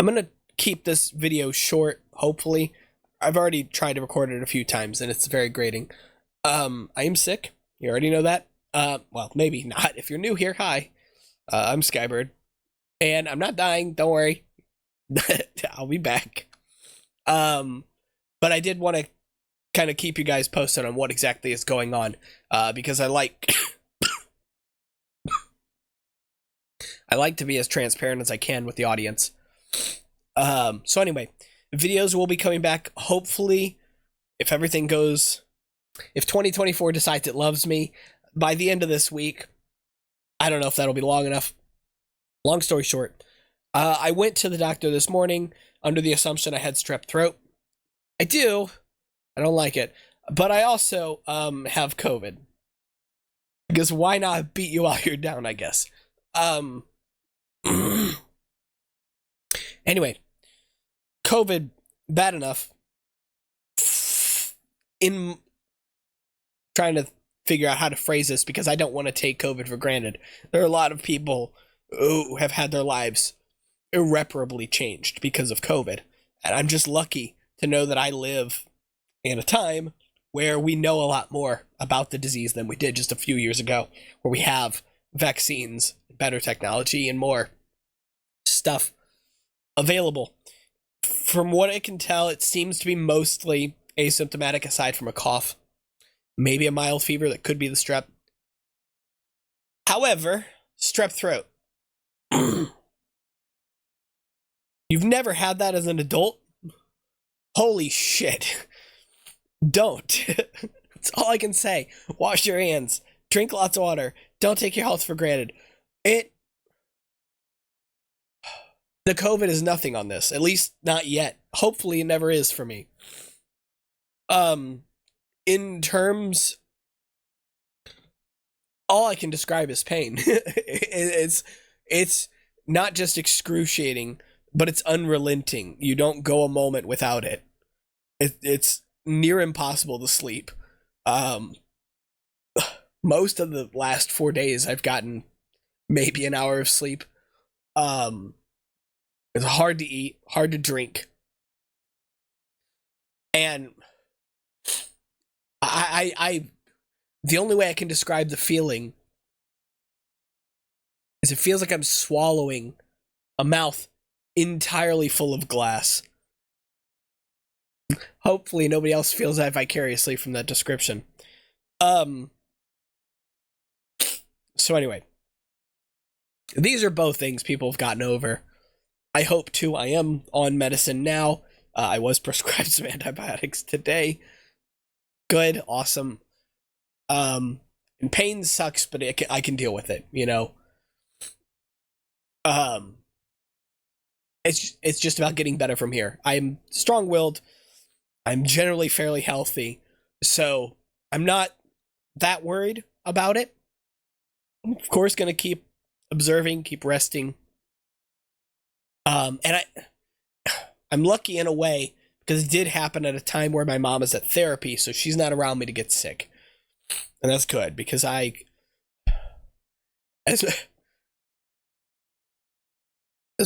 I'm going to keep this video short, hopefully. I've already tried to record it a few times, and it's very grating. I am sick. You already know that. Well, maybe not. If you're new here, hi. I'm Skybird. And I'm not dying, don't worry. I'll be back. But I did want to kind of keep you guys posted on what exactly is going on, because I like I like to be as transparent as I can with the audience. So anyway, videos will be coming back, hopefully, if everything goes, if 2024 decides it loves me, by the end of this week. I don't know if that'll be long enough. Long story short, I went to the doctor this morning under the assumption I had strep throat. I do. I don't like it. But I also have COVID. Because why not beat you while you're down, I guess. Anyway, COVID, bad enough. In trying to figure out how to phrase this, because I don't want to take COVID for granted. There are a lot of people who have had their lives irreparably changed because of COVID. And I'm just lucky to know that I live in a time where we know a lot more about the disease than we did just a few years ago, where we have vaccines, better technology, and more stuff available. From what I can tell, it seems to be mostly asymptomatic aside from a cough. Maybe a mild fever that could be the strep. However, strep throat. You've never had that as an adult? Holy shit. Don't. That's all I can say. Wash your hands. Drink lots of water. Don't take your health for granted. The COVID is nothing on this. At least not yet. Hopefully it never is for me. In terms, all I can describe is pain. It's not just excruciating, but it's unrelenting. You don't go a moment without it. It's near impossible to sleep. Most of the last 4 days, I've gotten maybe an hour of sleep. It's hard to eat, hard to drink, and I the only way I can describe the feeling is it feels like I'm swallowing a mouth entirely full of glass. Hopefully nobody else feels that vicariously from that description. So anyway, these are both things people have gotten over. I hope to. I am on medicine now. I was prescribed some antibiotics today. Good, awesome. And pain sucks, but I can deal with it, you know. It's just about getting better from here. I'm strong-willed. I'm generally fairly healthy, so I'm not that worried about it. I'm of course going to keep observing, keep resting. And I'm lucky in a way, because it did happen at a time where my mom is at therapy, so she's not around me to get sick. And that's good, because as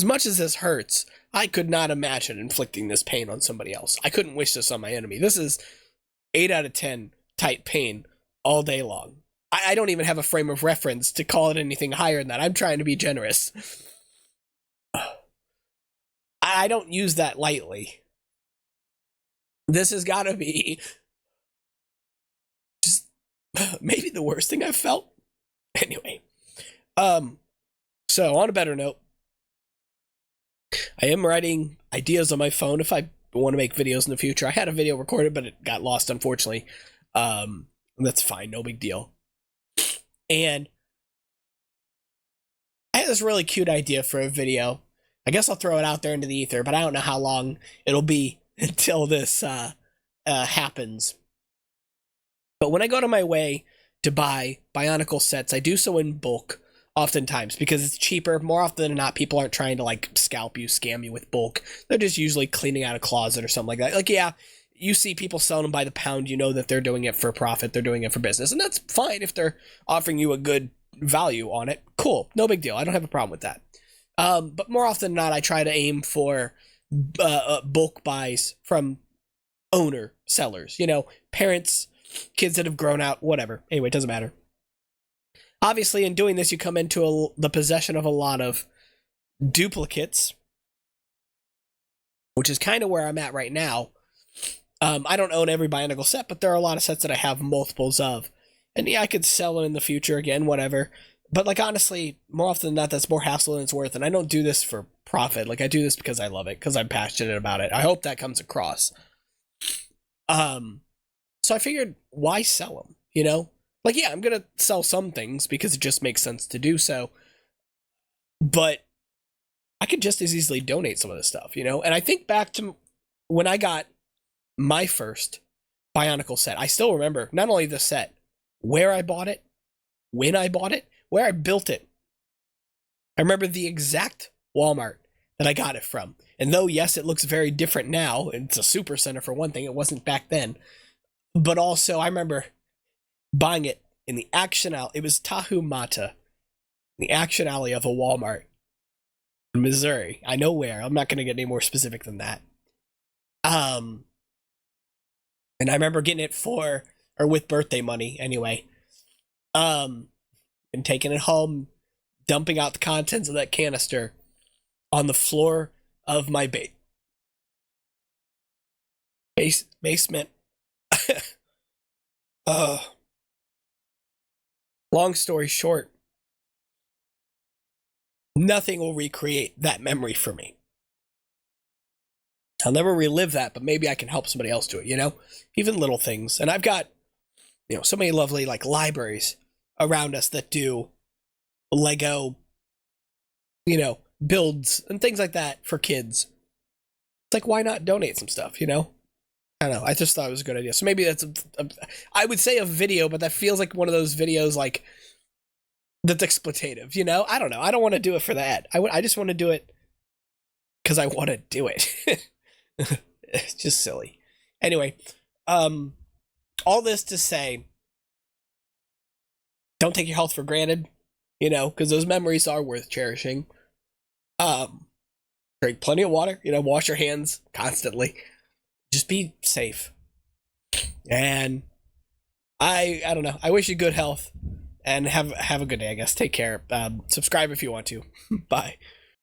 much as this hurts, I could not imagine inflicting this pain on somebody else. I couldn't wish this on my enemy. This is 8 out of 10 type pain all day long. I don't even have a frame of reference to call it anything higher than that. I'm trying to be generous. I don't use that lightly. This has got to be just maybe the worst thing I've felt. Anyway, so on a better note, I am writing ideas on my phone if I want to make videos in the future. I had a video recorded, but it got lost, unfortunately. That's fine, no big deal. And I had this really cute idea for a video. I guess I'll throw it out there into the ether, but I don't know how long it'll be until this happens. But when I go to my way to buy Bionicle sets, I do so in bulk, oftentimes, because it's cheaper. More often than not, people aren't trying to, like, scalp you, scam you with bulk. They're just usually cleaning out a closet or something like that. Like, yeah, you see people selling them by the pound, you know that they're doing it for profit, they're doing it for business, and that's fine if they're offering you a good value on it. Cool, no big deal. I don't have a problem with that. But more often than not, I try to aim for bulk buys from owner sellers. Parents, kids that have grown out, whatever. Anyway, it doesn't matter. Obviously, in doing this, you come into the possession of a lot of duplicates, which is kind of where I'm at right now. I don't own every Bionicle set, but there are a lot of sets that I have multiples of. And yeah, I could sell it in the future again, whatever. But like honestly, more often than not, that's more hassle than it's worth. And I don't do this for profit. Like I do this because I love it, because I'm passionate about it. I hope that comes across. So I figured, why sell them? Like yeah, I'm gonna sell some things because it just makes sense to do so. But I could just as easily donate some of this stuff, And I think back to when I got my first Bionicle set. I still remember not only the set, where I bought it, when I bought it, where I built it. I remember the exact Walmart that I got it from. And though, yes, it looks very different now, it's a super center for one thing, it wasn't back then. But also, I remember buying it in the Action Alley. It was Tahu Mata, the Action Alley of a Walmart in Missouri. I know where. I'm not going to get any more specific than that. And I remember getting it with birthday money anyway. And taking it home, dumping out the contents of that canister on the floor of my basement. Long story short, nothing will recreate that memory for me. I'll never relive that, but maybe I can help somebody else do it, Even little things. And I've got, so many lovely, like, libraries around us that do Lego, builds and things like that for kids. It's like, why not donate some stuff, I don't know. I just thought it was a good idea. So maybe that's I would say a video, but that feels like one of those videos, like, that's exploitative, I don't know. I don't want to do it for that. I just want to do it because I want to do it. It's just silly. Anyway, all this to say, don't take your health for granted, because those memories are worth cherishing. Drink plenty of water, wash your hands constantly. Just be safe. And I don't know. I wish you good health and have a good day, I guess. Take care. Subscribe if you want to. Bye.